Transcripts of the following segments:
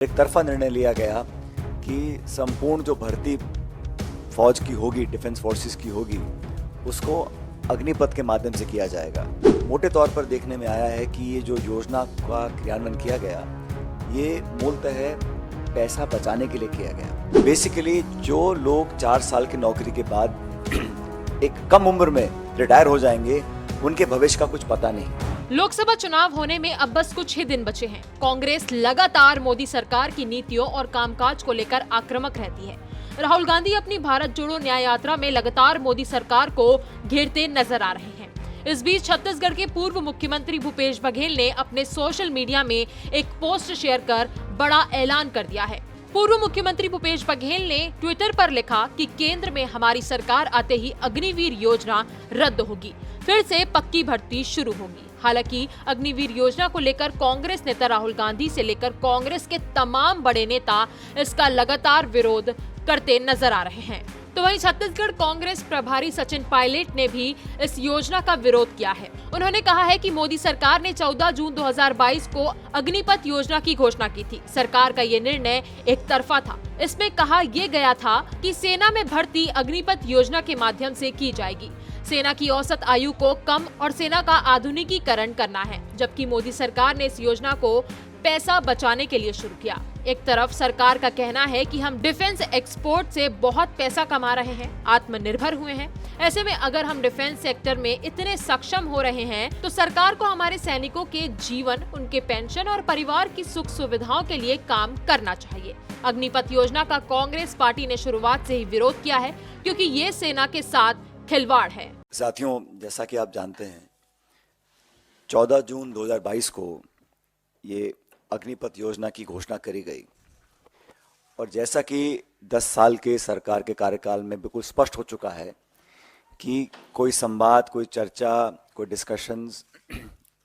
एक तरफा निर्णय लिया गया कि संपूर्ण जो भर्ती फौज की होगी, डिफेंस फोर्सेस की होगी, उसको अग्निपथ के माध्यम से किया जाएगा। मोटे तौर पर देखने में आया है कि ये जो योजना का क्रियान्वयन किया गया, ये मूलतः पैसा बचाने के लिए किया गया। बेसिकली जो लोग 4 साल की नौकरी के बाद एक कम उम्र में रिटायर हो जाएंगे, उनके भविष्य का कुछ पता नहीं। लोकसभा चुनाव होने में अब बस कुछ ही दिन बचे हैं। कांग्रेस लगातार मोदी सरकार की नीतियों और कामकाज को लेकर आक्रामक रहती है। राहुल गांधी अपनी भारत जोड़ो न्याय यात्रा में लगातार मोदी सरकार को घेरते नजर आ रहे हैं। इस बीच छत्तीसगढ़ के पूर्व मुख्यमंत्री भूपेश बघेल ने अपने सोशल मीडिया में एक पोस्ट शेयर कर बड़ा ऐलान कर दिया है। पूर्व मुख्यमंत्री भूपेश बघेल ने ट्विटर पर लिखा कि केंद्र में हमारी सरकार आते ही अग्निवीर योजना रद्द होगी, फिर से पक्की भर्ती शुरू होगी। हालांकि अग्निवीर योजना को लेकर कांग्रेस नेता राहुल गांधी से लेकर कांग्रेस के तमाम बड़े नेता इसका लगातार विरोध करते नजर आ रहे हैं। तो वहीं छत्तीसगढ़ कांग्रेस प्रभारी सचिन पायलट ने भी इस योजना का विरोध किया है। उन्होंने कहा है कि मोदी सरकार ने 14 जून 2022 को अग्निपथ योजना की घोषणा की थी। सरकार का ये निर्णय एक तरफा था। इसमें कहा यह गया था कि सेना में भर्ती अग्निपथ योजना के माध्यम से की जाएगी। सेना की औसत आयु को कम और सेना का आधुनिकीकरण करना है, जबकि मोदी सरकार ने इस योजना को पैसा बचाने के लिए शुरू किया। एक तरफ सरकार का कहना है कि हम डिफेंस एक्सपोर्ट से बहुत पैसा कमा रहे हैं, आत्मनिर्भर हुए हैं। ऐसे में अगर हम डिफेंस सेक्टर में इतने सक्षम हो रहे हैं, तो सरकार को हमारे सैनिकों के जीवन, उनके पेंशन और परिवार की सुख सुविधाओं के लिए काम करना चाहिए। अग्निपथ योजना का कांग्रेस पार्टी ने शुरुआत से ही विरोध किया है, क्योंकि ये सेना के साथ खिलवाड़ है। साथियों, जैसा कि आप जानते हैं, 14 जून 2022 को ये अग्निपथ योजना की घोषणा करी गई और जैसा कि 10 साल के सरकार के कार्यकाल में बिल्कुल स्पष्ट हो चुका है कि कोई संवाद, कोई चर्चा, कोई डिस्कशंस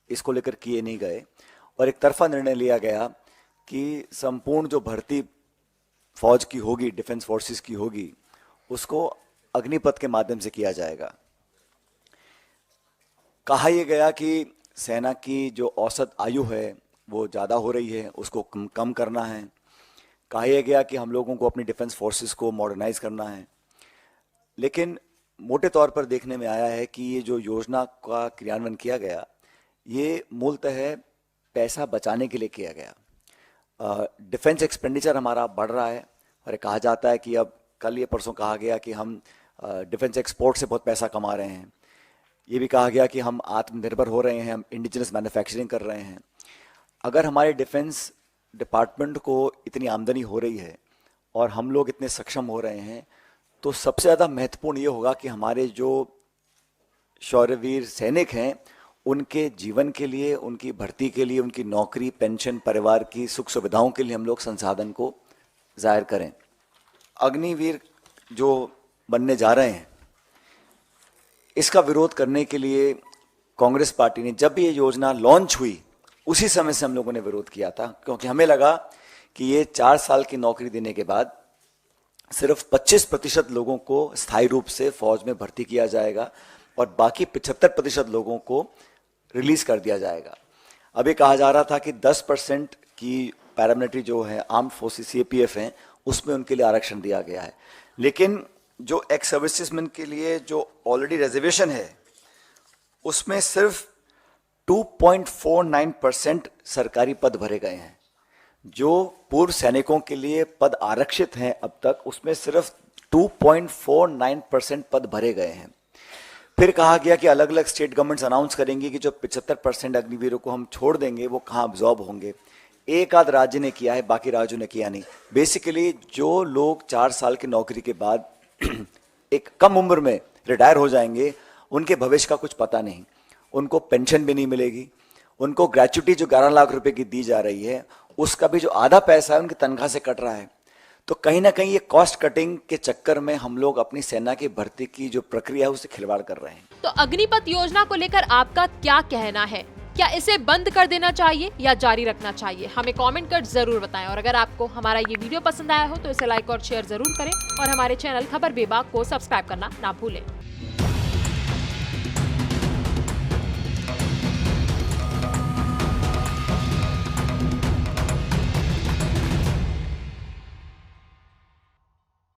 इसको लेकर किए नहीं गए और एक तरफा निर्णय लिया गया कि संपूर्ण जो भर्ती फौज की होगी, डिफेंस फोर्सेस की होगी, उसको अग्निपथ के माध्यम से किया जाएगा। कहा यह गया कि सेना की जो औसत आयु है वो ज़्यादा हो रही है, उसको कम करना है। कहा यह गया कि हम लोगों को अपनी डिफेंस फोर्सेस को मॉडर्नाइज करना है। लेकिन मोटे तौर पर देखने में आया है कि ये जो योजना का क्रियान्वयन किया गया, ये मूलतः पैसा बचाने के लिए किया गया। डिफेंस एक्सपेंडिचर हमारा बढ़ रहा है और कहा जाता है कि अब कल ये परसों कहा गया कि हम डिफेंस एक्सपोर्ट से बहुत पैसा कमा रहे हैं। ये भी कहा गया कि हम आत्मनिर्भर हो रहे हैं, हम इंडिजिनस मैन्युफैक्चरिंग कर रहे हैं। अगर हमारे डिफेंस डिपार्टमेंट को इतनी आमदनी हो रही है और हम लोग इतने सक्षम हो रहे हैं, तो सबसे ज़्यादा महत्वपूर्ण ये होगा कि हमारे जो शौर्यवीर सैनिक हैं, उनके जीवन के लिए, उनकी भर्ती के लिए, उनकी नौकरी, पेंशन, परिवार की सुख सुविधाओं के लिए हम लोग संसाधन को जाहिर करें। अग्निवीर जो बनने जा रहे हैं, इसका विरोध करने के लिए कांग्रेस पार्टी ने जब भी ये योजना लॉन्च हुई, उसी समय से हम लोगों ने विरोध किया था, क्योंकि हमें लगा कि ये 4 साल की नौकरी देने के बाद सिर्फ 25% लोगों को स्थायी रूप से फौज में भर्ती किया जाएगा और बाकी 75% लोगों को रिलीज कर दिया जाएगा। अभी कहा जा रहा था कि 10% की पैरामिलिट्री जो है, आर्म्ड फोर्सेस CAPF हैं, उसमें उनके लिए आरक्षण दिया गया है। लेकिन जो एक्स सर्विसेजमैन के लिए जो ऑलरेडी रिजर्वेशन है, उसमें सिर्फ 2.49% सरकारी पद भरे गए हैं। जो पूर्व सैनिकों के लिए पद आरक्षित हैं अब तक, उसमें सिर्फ 2.49% पद भरे गए हैं। फिर कहा गया कि अलग अलग स्टेट गवर्नमेंट्स अनाउंस करेंगी कि जो 75% अग्निवीरों को हम छोड़ देंगे, वो कहाँ अब्जॉर्ब होंगे। एक आध राज्य ने किया है, बाकी राज्यों ने किया नहीं। बेसिकली जो लोग 4 साल की नौकरी के बाद एक कम उम्र में रिटायर हो जाएंगे, उनके भविष्य का कुछ पता नहीं। उनको पेंशन भी नहीं मिलेगी, उनको ग्रेच्युटी जो 11 लाख रुपए की दी जा रही है, उसका भी जो आधा पैसा है उनकी तनख्वाह से कट रहा है। तो कहीं ना कहीं ये कॉस्ट कटिंग के चक्कर में हम लोग अपनी सेना की भर्ती की जो प्रक्रिया है उससे खिलवाड़ कर रहे हैं। तो अग्निपथ योजना को लेकर आपका क्या कहना है? क्या इसे बंद कर देना चाहिए या जारी रखना चाहिए? हमें कमेंट कर जरूर बताएं। और अगर आपको हमारा ये वीडियो पसंद आया हो तो इसे लाइक और शेयर जरूर करें और हमारे चैनल खबर बेबाक को सब्सक्राइब करना ना भूलें।